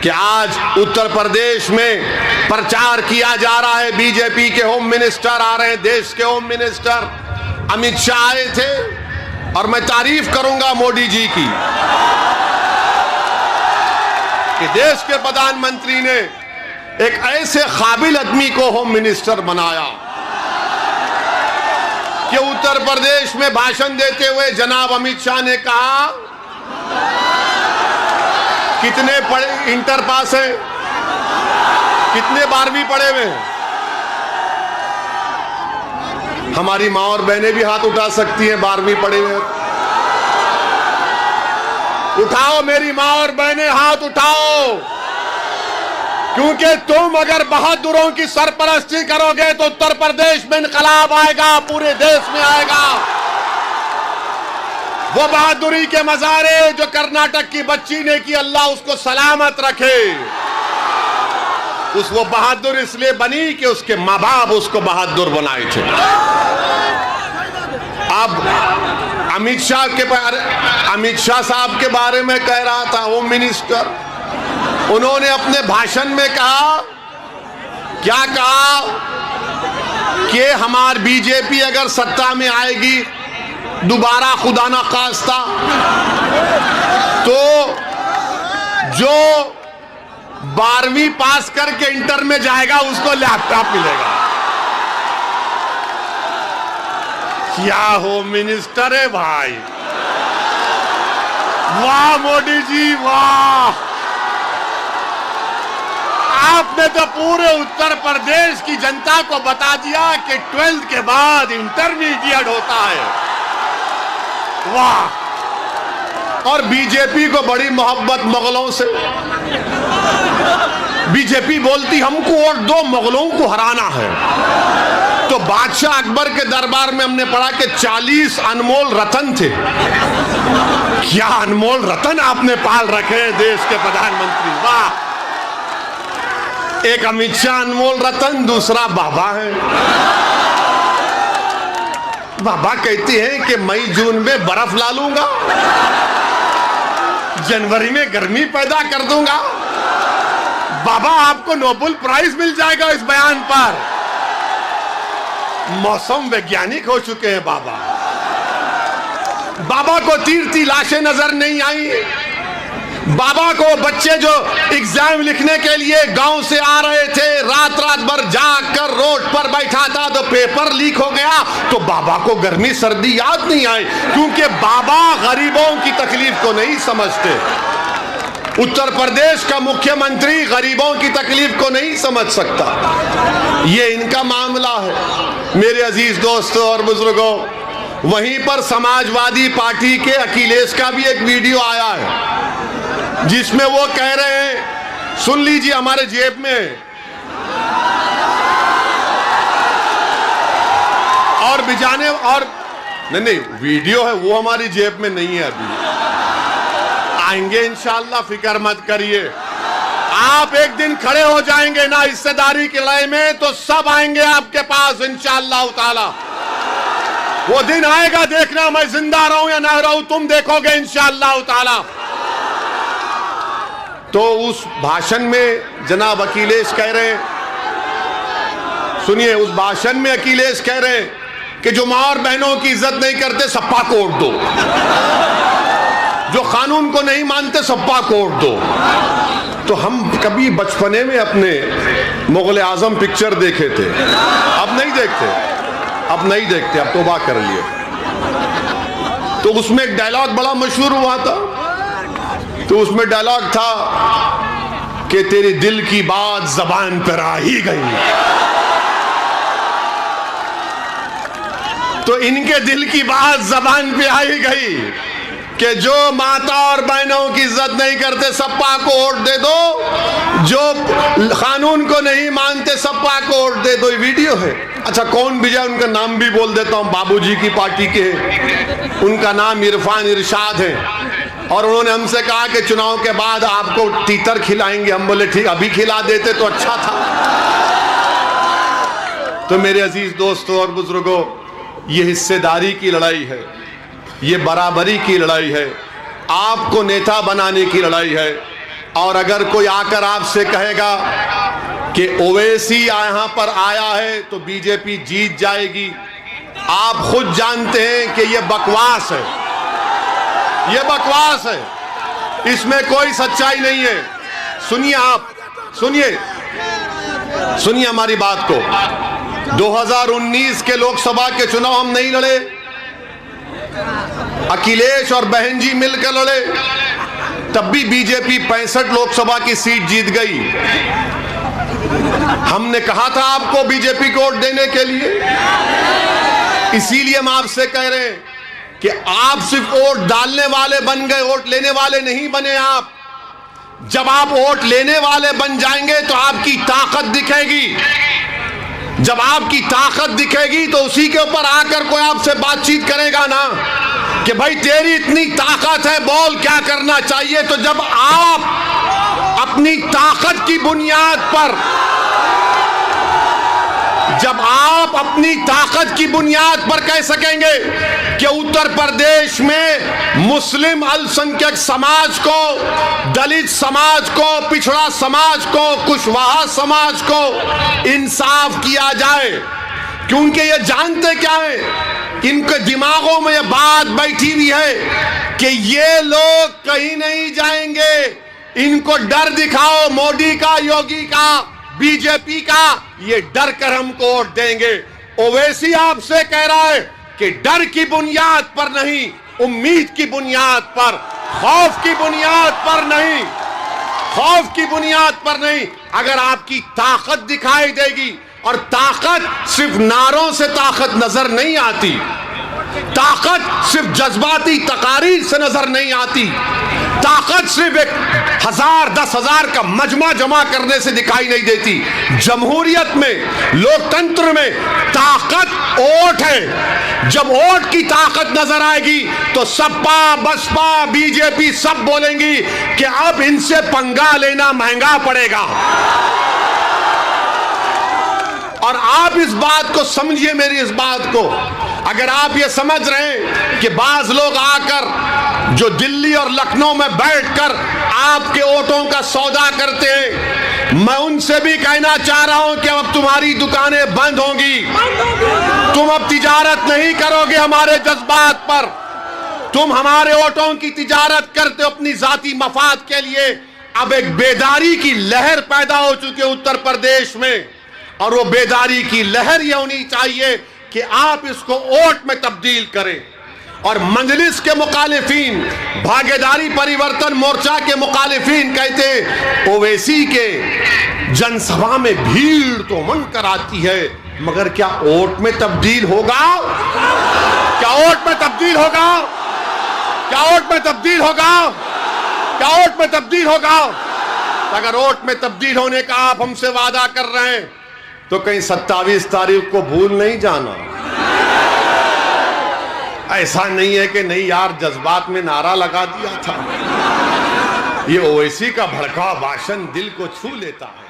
कि आज उत्तर प्रदेश में प्रचार किया जा रहा है। बीजेपी के होम मिनिस्टर आ रहे हैं, देश के होम मिनिस्टर अमित शाह आए थे, और मैं तारीफ करूंगा मोदी जी की कि देश के प्रधानमंत्री ने एक ऐसे काबिल आदमी को होम मिनिस्टर बनाया कि उत्तर प्रदेश में भाषण देते हुए जनाब अमित शाह ने कहा, कितने पढ़े इंटर पास है, कितने 12वीं पढ़े हुए हैं? हमारी माँ और बहनें भी हाथ उठा सकती हैं 12वीं पढ़े हुए। उठाओ मेरी माँ और बहनें, हाथ उठाओ, क्योंकि तुम अगर बहादुरों की सरपरस्ती करोगे तो उत्तर प्रदेश में इनकलाब आएगा, पूरे देश में आएगा। वो बहादुरी के मजारे जो कर्नाटक की बच्ची ने की, अल्लाह उसको सलामत रखे। वो बहादुर इसलिए बनी कि उसके माँ बाप उसको बहादुर बनाए थे। अब अमित शाह साहब के बारे में कह रहा था होम मिनिस्टर, उन्होंने अपने भाषण में कहा, क्या कहा कि हमारी बीजेपी अगर सत्ता में आएगी दोबारा, खुदा ना खास्ता, तो जो 12वीं पास करके इंटर में जाएगा उसको लैपटॉप मिलेगा। क्या होम मिनिस्टर है भाई, वाह मोदी जी वाह। आपने तो पूरे उत्तर प्रदेश की जनता को बता दिया कि 12th के बाद इंटरमीडिएट होता है, वाह। और बीजेपी को बड़ी मोहब्बत मुगलों से, बीजेपी बोलती हमको वोट दो, मुगलों को हराना है। तो बादशाह अकबर के दरबार में हमने पढ़ा कि 40 अनमोल रतन थे। क्या अनमोल रतन आपने पाल रखे देश के प्रधानमंत्री, वाह। एक अमित शाह अनमोल रतन, दूसरा बाबा है। बाबा कहती हैं कि मई जून में बर्फ ला लूंगा, जनवरी में गर्मी पैदा कर दूंगा। बाबा आपको नोबेल प्राइज मिल जाएगा इस बयान पर। मौसम वैज्ञानिक हो चुके हैं बाबा। बाबा को तीर लाशें नजर नहीं आई। बाबा को बच्चे जो एग्जाम लिखने के लिए गांव से आ रहे थे, रात भर जाग कर रोड पर बैठा था तो पेपर लीक हो गया, तो बाबा को गर्मी सर्दी याद नहीं आई, क्योंकि बाबा गरीबों की तकलीफ को नहीं समझते। उत्तर प्रदेश का मुख्यमंत्री गरीबों की तकलीफ को नहीं समझ सकता। ये इनका मामला है। मेरे अजीज दोस्तों और बुजुर्गों, वहीं पर समाजवादी पार्टी के अखिलेश का भी एक वीडियो आया है जिसमें वो कह रहे हैं, सुन लीजिए, हमारे जेब में और बिजाने और नहीं वीडियो है, वो हमारी जेब में नहीं है, अभी आएंगे इंशाअल्लाह, फिक्र मत करिए। आप एक दिन खड़े हो जाएंगे ना हिस्सेदारी की लड़ाई में, तो सब आएंगे आपके पास इंशाअल्लाह ताला। वो दिन आएगा, देखना, मैं जिंदा रहूं या ना रहूं, तुम देखोगे इंशाअल्लाह ताला। तो उस भाषण में जनाब अखिलेश कह रहे हैं, सुनिए, उस भाषण में अखिलेश कह रहे हैं कि जो मां और बहनों की इज्जत नहीं करते सप्पा कोट दो, जो कानून को नहीं मानते सप्पा कोट दो। तो हम कभी बचपने में अपने मुगल आजम पिक्चर देखे थे, अब नहीं देखते, अब तौबा कर लिए। तो उसमें एक डायलॉग बड़ा मशहूर हुआ था, तो उसमें डायलॉग था कि तेरे दिल की बात जबान पर आ ही गई। तो इनके दिल की बात जबान पे आ ही गई कि जो माता और बहनों की इज्जत नहीं करते सप्पा को वोट दे दो, जो कानून को नहीं मानते सप्पा को वोट दे दो। ये वीडियो है। अच्छा, कौन भी जाए, उनका नाम भी बोल देता हूं, बाबूजी की पार्टी के हैं, उनका नाम इरफान इरशाद है, और उन्होंने हमसे कहा कि चुनाव के बाद आपको तीतर खिलाएंगे। हम बोले ठीक, अभी खिला देते तो अच्छा था। तो मेरे अजीज दोस्तों और बुजुर्गों, ये हिस्सेदारी की लड़ाई है, ये बराबरी की लड़ाई है, आपको नेता बनाने की लड़ाई है, और अगर कोई आकर आपसे कहेगा कि ओवैसी यहां पर आया है तो बीजेपी जीत जाएगी, आप खुद जानते हैं कि यह बकवास है, यह बकवास है, इसमें कोई सच्चाई नहीं है। सुनिए, आप सुनिए हमारी बात को। 2019 के लोकसभा के चुनाव हम नहीं लड़े, अखिलेश और बहन जी मिलकर लड़े, तब भी बीजेपी 65 लोकसभा की सीट जीत गई। हमने कहा था आपको बीजेपी को वोट देने के लिए, इसीलिए हम आपसे कह रहे हैं कि आप सिर्फ वोट डालने वाले बन गए, वोट लेने वाले नहीं बने आप। जब आप वोट लेने वाले बन जाएंगे तो आपकी ताकत दिखेगी, जब आपकी ताकत दिखेगी तो उसी के ऊपर आकर कोई आपसे बातचीत करेगा ना कि भाई तेरी इतनी ताकत है, बोल क्या करना चाहिए। तो जब आप अपनी ताकत की बुनियाद पर, जब आप अपनी ताकत की बुनियाद पर कह सकेंगे कि उत्तर प्रदेश में मुस्लिम अल्पसंख्यक समाज को, दलित समाज को, पिछड़ा समाज को, कुशवाहा समाज को इंसाफ किया जाए, क्योंकि ये जानते क्या है, इनके दिमागों में ये बात बैठी हुई है कि ये लोग कहीं नहीं जाएंगे, इनको डर दिखाओ मोदी का, योगी का, बीजेपी का, ये डर कर हमको वोट देंगे। ओवैसी आपसे कह रहा है कि डर की बुनियाद पर नहीं, उम्मीद की बुनियाद पर, खौफ की बुनियाद पर नहीं, खौफ की बुनियाद पर नहीं। अगर आपकी ताकत दिखाई देगी, और ताकत सिर्फ नारों से ताकत नजर नहीं आती, ताकत सिर्फ जज्बाती तकारीर से नजर नहीं आती, ताकत सिर्फ 1000 10,000 का मजमा जमा करने से दिखाई नहीं देती। जमहूरियत में, लोकतंत्र में ताकत वोट है। जब वोट की ताकत नजर आएगी तो सपा, बसपा, बीजेपी सब बोलेंगी कि अब इनसे पंगा लेना महंगा पड़ेगा। और आप इस बात को समझिए, मेरी इस बात को, अगर आप ये समझ रहे हैं कि बाज लोग आकर जो दिल्ली और लखनऊ में बैठकर आपके वोटों का सौदा करते हैं, मैं उनसे भी कहना चाह रहा हूं कि अब तुम्हारी दुकानें बंद होंगी, तुम अब तिजारत नहीं करोगे हमारे जज्बात पर, तुम हमारे वोटों की तिजारत करते हो अपनी जाती मफाद के लिए। अब एक बेदारी की लहर पैदा हो चुकी है उत्तर प्रदेश में, और वो बेदारी की लहर ये होनी चाहिए कि आप इसको वोट में तब्दील करें। और मंजलिस के मुखालिफिन, भागीदारी परिवर्तन मोर्चा के मुखालिफिन कहते ओवैसी के जनसभा में भीड़ तो मन कराती है, मगर क्या वोट में तब्दील होगा? क्या वोट में तब्दील होगा? क्या वोट में तब्दील होगा? क्या वोट में तब्दील होगा? अगर वोट में तब्दील होने का आप हमसे वादा कर रहे हैं तो कहीं 27 तारीख को भूल नहीं जाना। ऐसा नहीं है कि नहीं यार जज्बात में नारा लगा दिया था। ये ओवैसी का भड़का भाषण दिल को छू लेता है।